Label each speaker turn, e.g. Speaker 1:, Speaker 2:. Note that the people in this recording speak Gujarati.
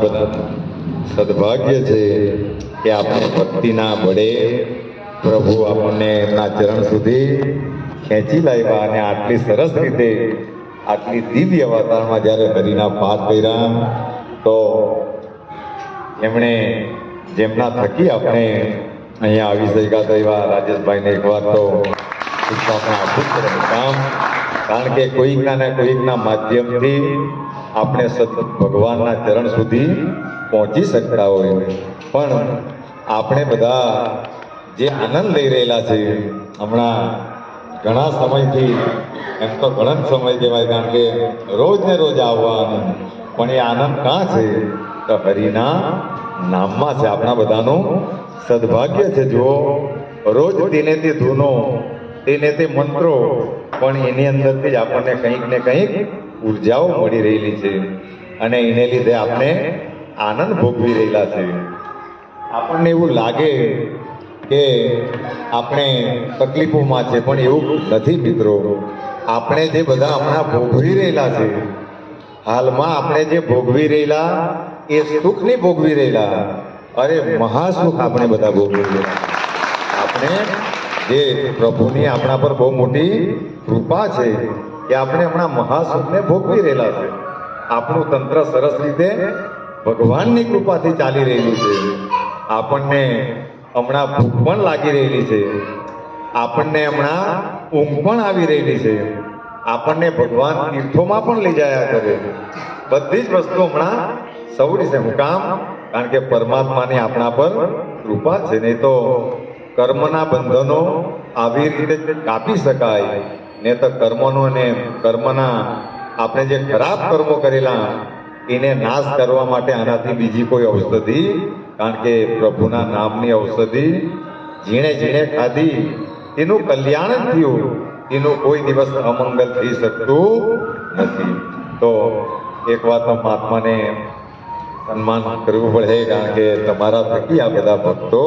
Speaker 1: બધા સદભાગ્ય છે કે આપણે ભક્તિના બળે પ્રભુ આપણને એમના ચરણ સુધી ખેંચી લાવ્યા અને આટલી સરસ રીતે આટલી દિવ્ય વાતાવરણમાં જ્યારે હરિના પાઠ કર્યા તો એમણે જેમના થકી આપણે અહીંયા આવી શક્યા તો એવા રાજેશભાઈને એકવાર તો આપણે આપવું પડે કામ, કારણ કે કોઈકના ને કોઈકના માધ્યમથી આપણે ભગવાનના ચરણ સુધી પહોંચી શકતા હોય, પણ આપણે બધા જે આનંદ લઈ રહેલા છે હમણાં ઘણા સમયથી, એમ તો ઘણા સમય કહેવાય, કારણ કે રોજ ને રોજ આવવાનું, પણ એ આનંદ ક્યાં છે? તો હરિના નામમાં છે. આપણા બધાનું સદભાગ્ય છે. જુઓ, રોજ તેને તે ધૂનો, તેને તે મંત્રો, પણ એની અંદરથી જ આપણને કંઈક ને કંઈક ઉર્જાઓ મળી રહેલી છે અને એને લીધે આપણે આનંદ ભોગવી રહેલા છે. આપણને એવું લાગે કે આપણે તકલીફોમાં છે, પણ એવું નથી મિત્રો. આપણે જે બધા હમણાં ભોગવી રહેલા છે, હાલમાં આપણે જે ભોગવી રહેલા એ સુખ નહીં ભોગવી રહેલા, અરે મહાસુખ આપણે બધા ભોગવી રહેલા. આપણે જે પ્રભુની આપણા પર બહુ મોટી કૃપા છે કે આપણે હમણાં મહાસુખને ભોગવી રહેલા છે. આપણું તંત્ર સરસ રીતે ભગવાનની કૃપાથી ચાલી રહેલું છે. આપણને હમણાં ભૂખ પણ લાગી રહેલી છે, આપણને હમણાં ઊંઘ પણ આવી રહેલી છે, આપણને ભગવાન તીર્થોમાં પણ લઈ જયા કરે. બધી જ વસ્તુ હમણાં સવડી છે. હું કામ? કારણ કે પરમાત્માની આપણા પર કૃપા છે. નહીં તો કર્મના બંધનો આવી રીતે કાપી શકાય ને તો કર્મનો ને કર્મના આપણે જે ખરાબ કર્મો કરેલા એને નાશ કરવા માટે આનાથી બીજી કોઈ ઔષધિ, કારણ કે પ્રભુના નામની ઔષધિ ઝીણે ઝીણે ખાધી એનું કલ્યાણ જ થયું, એનું કોઈ દિવસ અમંગલ થઈ શકતું નથી. તો એક વાત મહાત્માને સન્માન કરવું પડે, કારણ કે તમારા થકી આ બધા ભક્તો